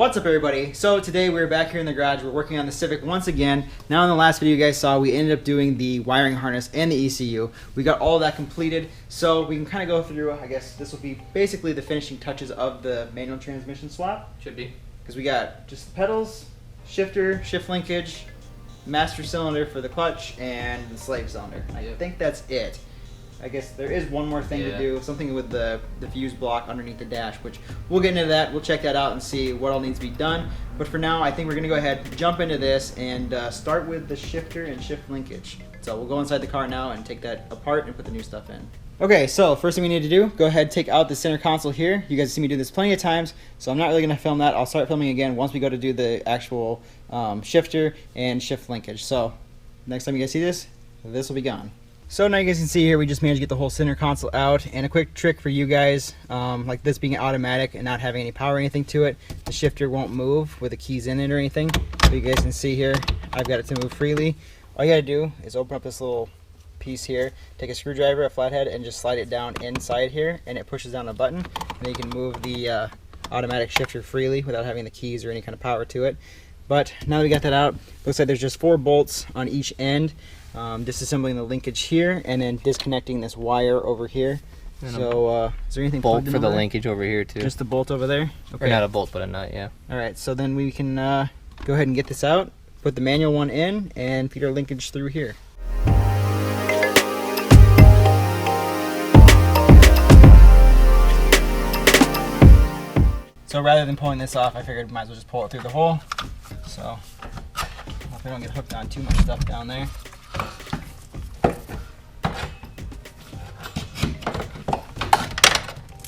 What's up, everybody? So today we're back here in the garage. We're working on the Civic once again. Now in the last video you guys saw, we ended up doing the wiring harness and the ECU. We got all that completed, so we can kind of go through, I guess this will be basically the finishing touches of the manual transmission swap. Should be. Because we got just the pedals, shifter, shift linkage, master cylinder for the clutch, and the slave cylinder. I think that's it. I guess there is one more thing to do, something with the fuse block underneath the dash, which we'll get into that. We'll check that out and see what all needs to be done. But for now, I think we're going to go ahead, jump into this, and start with the shifter and shift linkage. So we'll go inside the car now and take that apart and put the new stuff in. Okay, so first thing we need to do, go ahead, take out the center console here. You guys have seen me do this plenty of times, so I'm not really going to film that. I'll start filming again once we go to do the actual shifter and shift linkage. So next time you guys see this, this will be gone. So now you guys can see here, we just managed to get the whole center console out, and a quick trick for you guys, like this being automatic and not having any power or anything to it, the shifter won't move with the keys in it or anything. So you guys can see here, I've got it to move freely. All you gotta do is open up this little piece here, take a screwdriver, a flathead, and just slide it down inside here, and it pushes down a button, and then you can move the automatic shifter freely without having the keys or any kind of power to it. But now that we got that out, looks like there's just 4 bolts on each end. Disassembling the linkage here and then disconnecting this wire over here. So is there anything bolt for the linkage over here too? Just the bolt over there? Okay. Or not a bolt, but a nut, yeah. Alright, so then we can go ahead and get this out, put the manual one in, and feed our linkage through here. So rather than pulling this off, I figured we might as well just pull it through the hole. So if we don't get hooked on too much stuff down there.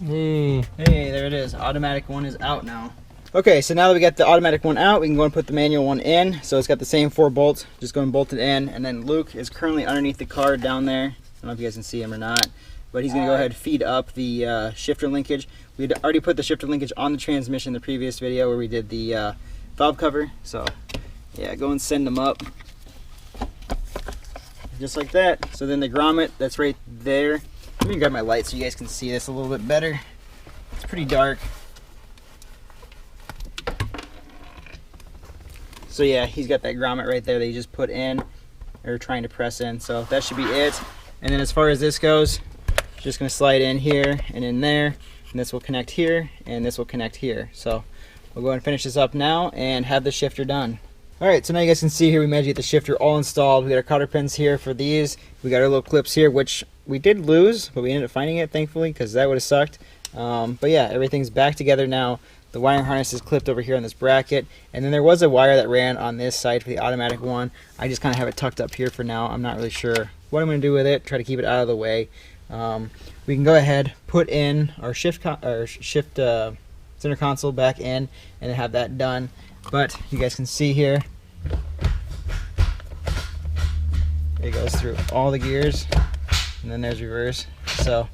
Hey, there it is. Automatic one is out now. Okay, so now that we got the automatic one out, we can go and put the manual one in. So it's got the same 4 bolts. Just go and bolt it in. And then Luke is currently underneath the car down there. I don't know if you guys can see him or not. But he's going to go ahead and feed up the shifter linkage. We had already put the shifter linkage on the transmission in the previous video where we did the valve cover. So yeah, go and send them up. Just like that. So then the grommet, that's right there. Let me grab my light so you guys can see this a little bit better. It's pretty dark. So yeah, he's got that grommet right there that he just put in, or trying to press in. So that should be it. And then as far as this goes, just gonna slide in here and in there, and this will connect here, and this will connect here. So we'll go ahead and finish this up now and have the shifter done. Alright, so now you guys can see here we managed to get the shifter all installed. We got our cotter pins here for these. We got our little clips here, which we did lose, but we ended up finding it, thankfully, because that would have sucked. But yeah, everything's back together now. The wiring harness is clipped over here on this bracket, and then there was a wire that ran on this side for the automatic one. I just kind of have it tucked up here for now. I'm not really sure what I'm going to do with it, try to keep it out of the way. We can go ahead, put in our shift center console back in, and then have that done. But you guys can see here, it goes through all the gears, and then there's reverse. So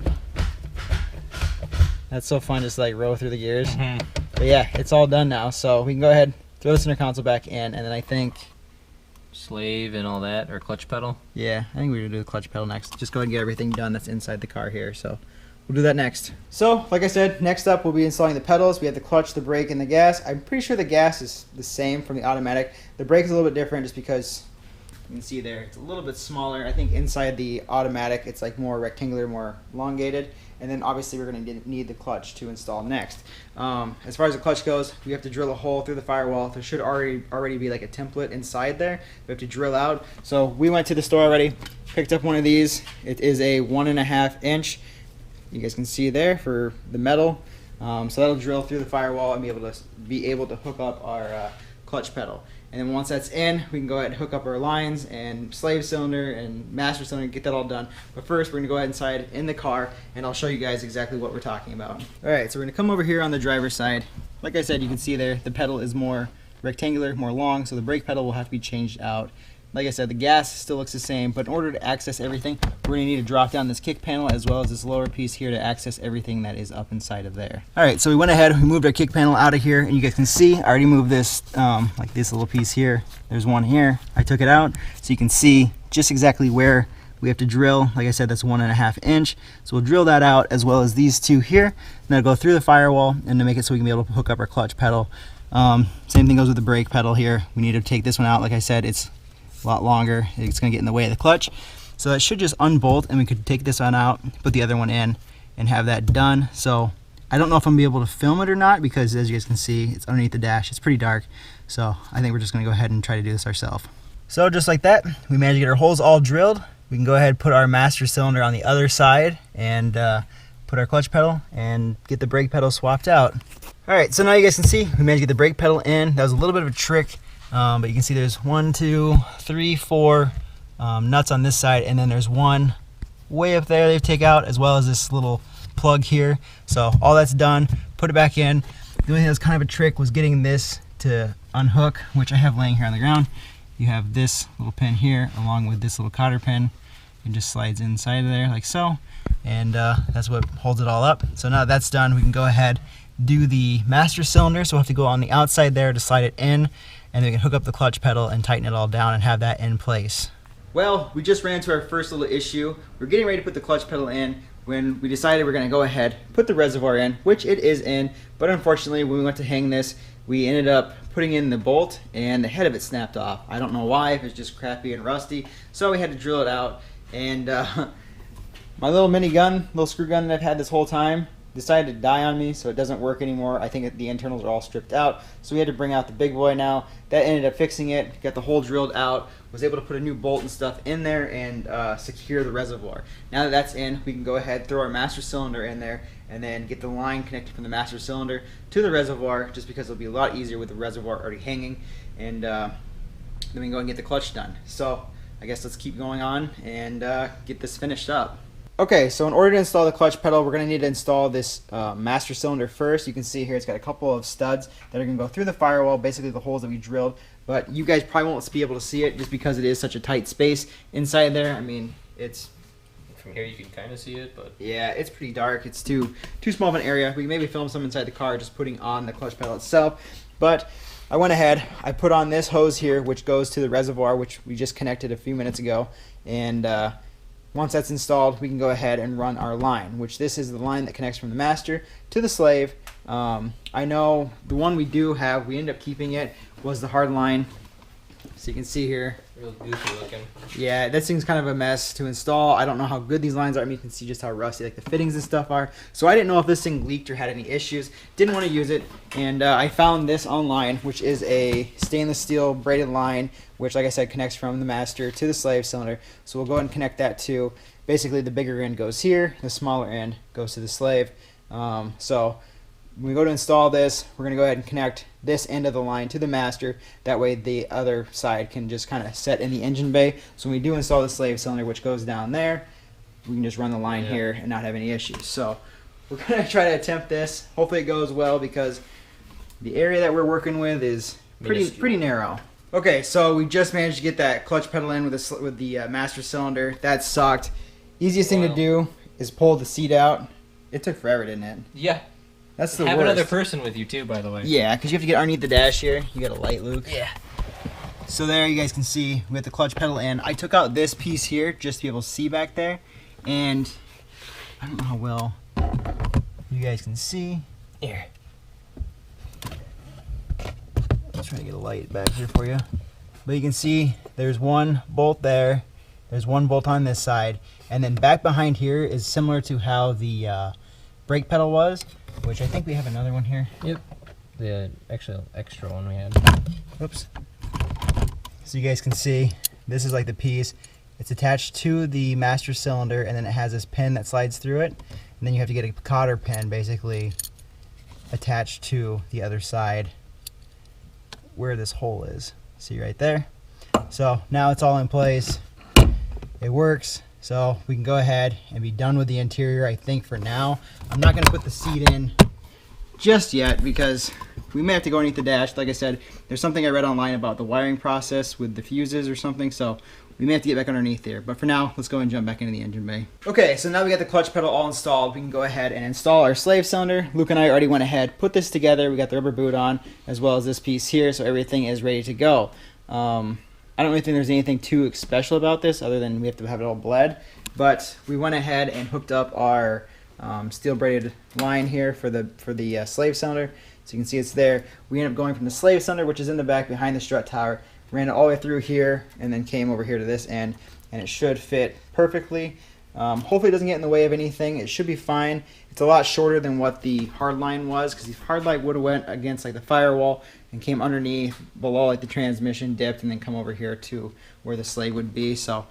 that's so fun, just like row through the gears. But yeah, it's all done now, so we can go ahead, throw the center console back in, and then I think slave and all that, or clutch pedal. Yeah, I think we're gonna do the clutch pedal next. Just go ahead and get everything done that's inside the car here. So we'll do that next. So, like I said, next up we'll be installing the pedals. We have the clutch, the brake, and the gas. I'm pretty sure the gas is the same from the automatic. The brake is a little bit different just because you can see there, it's a little bit smaller. I think inside the automatic it's like more rectangular, more elongated. And then obviously we're going to need the clutch to install next. As far as the clutch goes, we have to drill a hole through the firewall. There should already be like a template inside there. We have to drill out. So we went to the store already, picked up one of these. It is a 1.5 inch. You guys can see there for the metal. So that'll drill through the firewall and be able to hook up our clutch pedal. And then once that's in, we can go ahead and hook up our lines and slave cylinder and master cylinder, get that all done. But first, we're gonna go ahead inside in the car, and I'll show you guys exactly what we're talking about. All right, so we're gonna come over here on the driver's side. Like I said, you can see there, the pedal is more rectangular, more long, so the brake pedal will have to be changed out. Like I said, the gas still looks the same, but in order to access everything, we're going to need to drop down this kick panel as well as this lower piece here to access everything that is up inside of there. Alright, so we went ahead, we moved our kick panel out of here, and you guys can see, I already moved this, like this little piece here. There's one here. I took it out, so you can see just exactly where we have to drill. Like I said, that's 1.5 inch. So we'll drill that out as well as these two here. And that'll go through the firewall and to make it so we can be able to hook up our clutch pedal. Same thing goes with the brake pedal here. We need to take this one out. Like I said, it's a lot longer. It's going to get in the way of the clutch. So that should just unbolt, and we could take this one out, put the other one in, and have that done. So I don't know if I'm going to be able to film it or not, because as you guys can see, it's underneath the dash. It's pretty dark. So I think we're just going to go ahead and try to do this ourselves. So just like that, we managed to get our holes all drilled. We can go ahead and put our master cylinder on the other side and put our clutch pedal and get the brake pedal swapped out. Alright, so now you guys can see we managed to get the brake pedal in. That was a little bit of a trick, but you can see there's 1, 2, 3, 4 nuts on this side, and then there's one way up there they take out, as well as this little plug here. So all that's done, put it back in. The only thing that was kind of a trick was getting this to unhook, which I have laying here on the ground. You have this little pin here along with this little cotter pin. It just slides inside of there like so, and that's what holds it all up. So now that's done, we can go ahead do the master cylinder. So we'll have to go on the outside there to slide it in, and then we can hook up the clutch pedal and tighten it all down and have that in place. Well, we just ran into our first little issue. We're getting ready to put the clutch pedal in when we decided we're going to go ahead, put the reservoir in, which it is in, but unfortunately when we went to hang this, we ended up putting in the bolt and the head of it snapped off. I don't know why, if it's just crappy and rusty, so we had to drill it out. And my little mini gun, little screw gun that I've had this whole time, decided to die on me, so it doesn't work anymore. I think the internals are all stripped out, so we had to bring out the big boy now. That ended up fixing it, got the hole drilled out, was able to put a new bolt and stuff in there and secure the reservoir. Now that that's in, we can go ahead, throw our master cylinder in there, and then get the line connected from the master cylinder to the reservoir, just because it'll be a lot easier with the reservoir already hanging, and then we can go and get the clutch done. So I guess let's keep going on and get this finished up. Okay, so in order to install the clutch pedal, we're going to need to install this master cylinder first. You can see here it's got a couple of studs that are going to go through the firewall, basically the holes that we drilled, but you guys probably won't be able to see it just because it is such a tight space inside there. I mean, it's... From here you can kind of see it, but... Yeah, it's pretty dark. It's too small of an area. We can maybe film some inside the car just putting on the clutch pedal itself, but I went ahead, I put on this hose here, which goes to the reservoir, which we just connected a few minutes ago, and once that's installed, we can go ahead and run our line, which this is the line that connects from the master to the slave. I know the one we do have, we end up keeping it, was the hard line. So you can see here. Real goofy looking. Yeah, this thing's kind of a mess to install. I don't know how good these lines are. I mean, you can see just how rusty like the fittings and stuff are. So I didn't know if this thing leaked or had any issues. Didn't want to use it, and I found this online, which is a stainless steel braided line, which, like I said, connects from the master to the slave cylinder. So we'll go ahead and connect that to. Basically, the bigger end goes here, the smaller end goes to the slave. So when we go to install this, we're going to go ahead and connect this end of the line to the master. That way the other side can just kind of set in the engine bay. So when we do install the slave cylinder, which goes down there, we can just run the line here and not have any issues. So we're going to try to attempt this. Hopefully it goes well, because the area that we're working with is pretty narrow. Okay, so we just managed to get that clutch pedal in with the master cylinder. That sucked. Easiest thing to do is pull the seat out. It took forever, didn't it? Yeah. That's the worst. Have another person with you too, by the way. Yeah, because you have to get underneath the dash here. You got a light, Luke. Yeah. So there you guys can see we have the clutch pedal in. I took out this piece here just to be able to see back there. And I don't know how well you guys can see. Here. Let's try to get a light back here for you. But you can see there's one bolt there. There's one bolt on this side. And then back behind here is similar to how the brake pedal was, which I think we have another one here. Yep. The actual extra one we had. Oops. So you guys can see, this is like the piece. It's attached to the master cylinder, and then it has this pin that slides through it. And then you have to get a cotter pin basically attached to the other side where this hole is. See right there? So now it's all in place. It works. So we can go ahead and be done with the interior, I think, for now. I'm not going to put the seat in just yet because we may have to go underneath the dash. Like I said, there's something I read online about the wiring process with the fuses or something, so we may have to get back underneath there. But for now, let's go and jump back into the engine bay. Okay, so now we got the clutch pedal all installed. We can go ahead and install our slave cylinder. Luke and I already went ahead, put this together. We got the rubber boot on, as well as this piece here, so everything is ready to go. I don't really think there's anything too special about this other than we have to have it all bled. But we went ahead and hooked up our steel braided line here for the slave cylinder. So you can see it's there. We end up going from the slave cylinder, which is in the back behind the strut tower, ran it all the way through here, and then came over here to this end, and it should fit perfectly. Hopefully it doesn't get in the way of anything. It should be fine. It's a lot shorter than what the hardline was, because the hardline would have went against like the firewall and came underneath below like the transmission, dipped, and then come over here to where the slave would be. So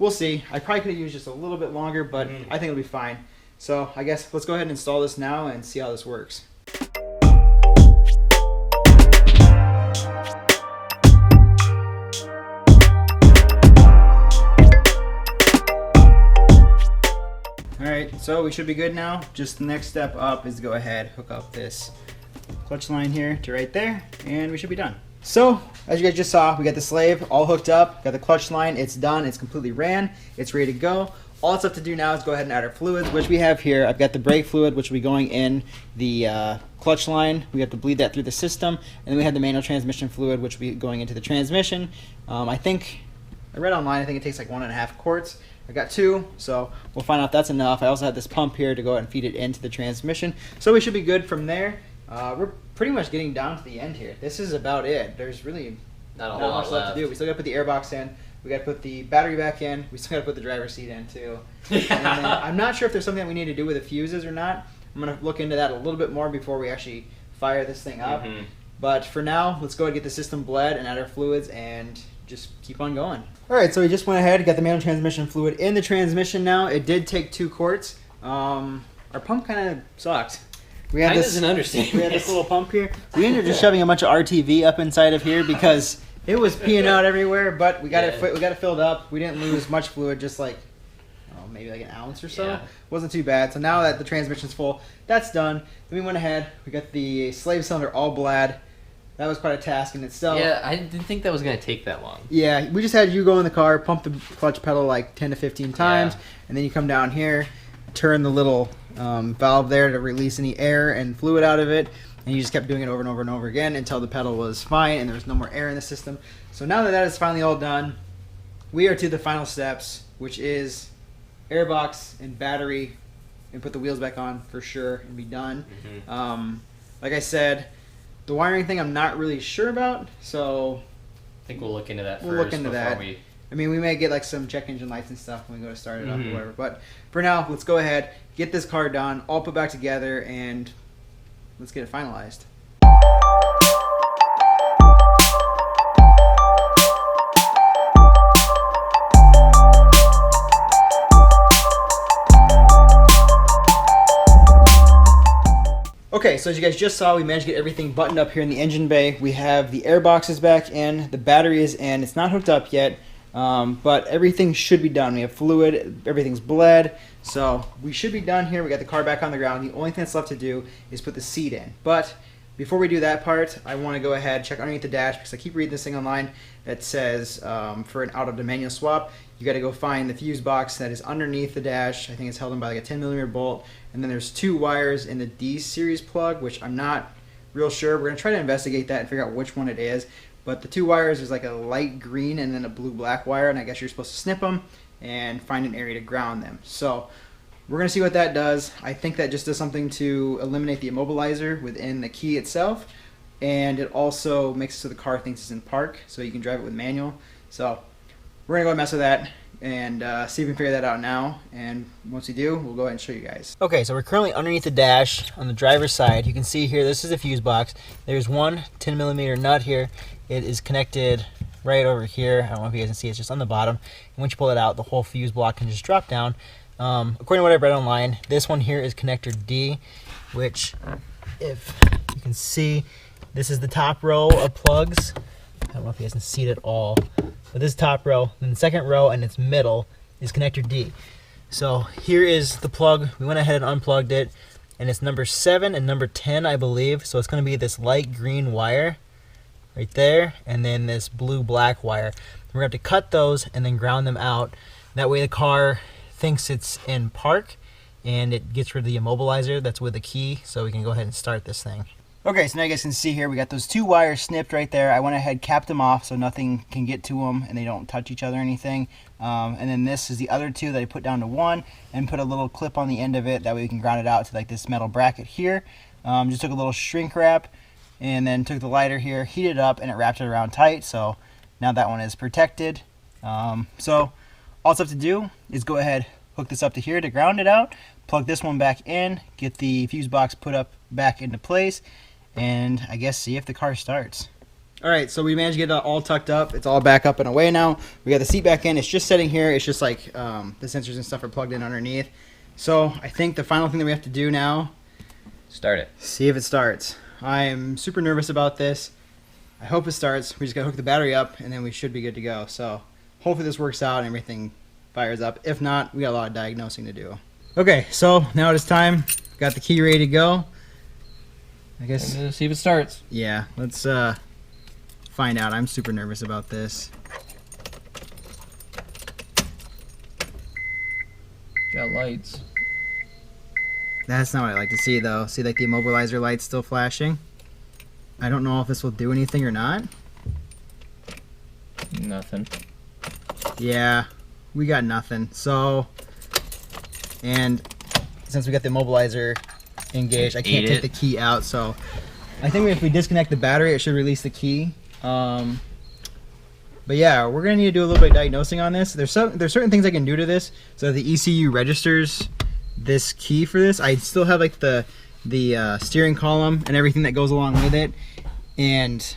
we'll see. I probably could have used just a little bit longer, but I think it'll be fine. So I guess let's go ahead and install this now and see how this works. Alright, so we should be good now. Just the next step up is to go ahead, hook up this clutch line here to right there, and we should be done. So, as you guys just saw, we got the slave all hooked up, got the clutch line, it's done, it's completely ran, it's ready to go. All it's left to do now is go ahead and add our fluids, which we have here. I've got the brake fluid, which will be going in the clutch line. We have to bleed that through the system, and then we have the manual transmission fluid, which will be going into the transmission. I read online, I think it takes like 1.5 quarts. I got 2, so we'll find out if that's enough. I also have this pump here to go ahead and feed it into the transmission. So we should be good from there. We're pretty much getting down to the end here. This is about it. There's really not much left to do. We still got to put the airbox in. We got to put the battery back in. We still got to put the driver's seat in too. And then, I'm not sure if there's something that we need to do with the fuses or not. I'm going to look into that a little bit more before we actually fire this thing up. But for now, let's go ahead and get the system bled and add our fluids and just keep on going. Alright, so we just went ahead, got the manual transmission fluid in the transmission now. It did take 2 quarts. Our pump kind of sucked. We had this little pump here. We ended up just shoving a bunch of RTV up inside of here because it was peeing out everywhere, but we got it filled up. We didn't lose much fluid, just like maybe like an ounce or so. Yeah. Wasn't too bad. So now that the transmission's full, that's done. Then we went ahead, we got the slave cylinder all blad. That was quite a task in itself. Yeah, I didn't think that was going to take that long. Yeah, we just had you go in the car, pump the clutch pedal like 10 to 15 times, and then you come down here, turn the little valve there to release any air and fluid out of it, and you just kept doing it over and over and over again until the pedal was fine and there was no more air in the system. So now that that is finally all done, we are to the final steps, which is airbox and battery, and put the wheels back on for sure and be done. Like I said, the wiring thing I'm not really sure about, so I think we'll look into that first. We'll look into that. I mean, we may get like some check engine lights and stuff when we go to start it up or whatever. But for now, let's go ahead, get this car done, all put back together, and let's get it finalized. Okay, so as you guys just saw, we managed to get everything buttoned up here in the engine bay. We have the air boxes back in, the battery is in. It's not hooked up yet, but everything should be done. We have fluid, everything's bled, so we should be done here. We got the car back on the ground. The only thing that's left to do is put the seat in. But before we do that part, I want to go ahead, check underneath the dash, because I keep reading this thing online that says for an out-of-the-manual swap, you got to go find the fuse box that is underneath the dash. I think it's held in by like a 10mm bolt. And then there's 2 wires in the D series plug, which I'm not real sure. We're going to try to investigate that and figure out which one it is. But the 2 wires is like a light green and then a blue-black wire, and I guess you're supposed to snip them and find an area to ground them. So we're going to see what that does. I think that just does something to eliminate the immobilizer within the key itself. And it also makes it so the car thinks it's in park, so you can drive it with manual. So we're going to go mess with that and see if we can figure that out now. And once we do, we'll go ahead and show you guys. Okay, so we're currently underneath the dash on the driver's side. You can see here, this is a fuse box. There's one 10mm nut here. It is connected right over here. I don't know if you guys can see, it's just on the bottom. And once you pull it out, the whole fuse block can just drop down. According to what I've read online, this one here is connector D, which, if you can see, this is the top row of plugs. I don't know if you guys can see it at all, but this top row, then the second row and its middle is connector D. So here is the plug. We went ahead and unplugged it, and it's number 7 and number 10, I believe. So it's going to be this light green wire right there, and then this blue-black wire. We're going to have to cut those and then ground them out. That way the car thinks it's in park, and it gets rid of the immobilizer that's with the key, so we can go ahead and start this thing. Okay, so now you guys can see here, we got those 2 wires snipped right there. I went ahead, capped them off so nothing can get to them and they don't touch each other or anything. And then this is the other 2 that I put down to 1 and put a little clip on the end of it. That way we can ground it out to like this metal bracket here. Just took a little shrink wrap and then took the lighter here, heated it up, and it wrapped it around tight. So now that one is protected. So all it's up to do is go ahead, hook this up to here to ground it out, plug this one back in, get the fuse box put up back into place, and I guess see if the car starts. All right, so we managed to get it all tucked up. It's all back up and away now. We got the seat back in. It's just sitting here. It's just like the sensors and stuff are plugged in underneath. So I think the final thing that we have to do now, Start it. see if it starts. I'm super nervous about this. I hope it starts. We just gotta hook the battery up and then we should be good to go. So hopefully this works out and everything fires up. If not, we got a lot of diagnosing to do. Okay, so now it is time. Got the key ready to go. I guess. Let's see if it starts. Yeah, let's find out. I'm super nervous about this. Got lights. That's not what I like to see, though. See, like the immobilizer light's still flashing. I don't know if this will do anything or not. Nothing. Yeah, we got nothing. So, and since we got the immobilizer engaged, I can't take the key out. So, I think if we disconnect the battery, it should release the key. But yeah, we're gonna need to do a little bit of diagnosing on this. There's certain things I can do to this, so the ECU registers this key for this. I still have like the steering column and everything that goes along with it. And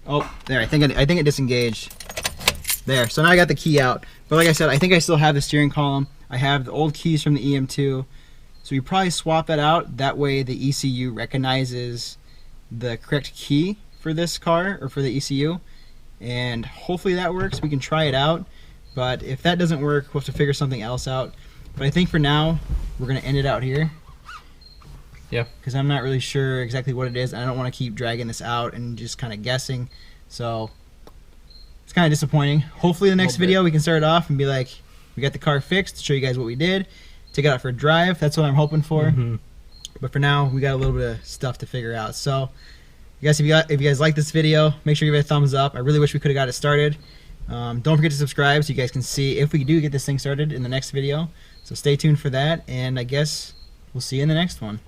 oh, there, I think it disengaged. There, so now I got the key out. But like I said, I think I still have the steering column. I have the old keys from the EM2. So we probably swap that out. That way the ECU recognizes the correct key for this car or for the ECU. And hopefully that works. We can try it out. But if that doesn't work, we'll have to figure something else out. But I think for now, we're going to end it out here. Yeah. Because I'm not really sure exactly what it is. And I don't want to keep dragging this out and just kind of guessing. So it's kind of disappointing. Hopefully the next video we can start it off and be like, we got the car fixed, show you guys what we did, take it out for a drive. That's what I'm hoping for. Mm-hmm. But for now, we got a little bit of stuff to figure out. So you guys, if you guys like this video, make sure you give it a thumbs up. I really wish we could have got it started. Don't forget to subscribe so you guys can see if we do get this thing started in the next video. So stay tuned for that, and I guess we'll see you in the next one.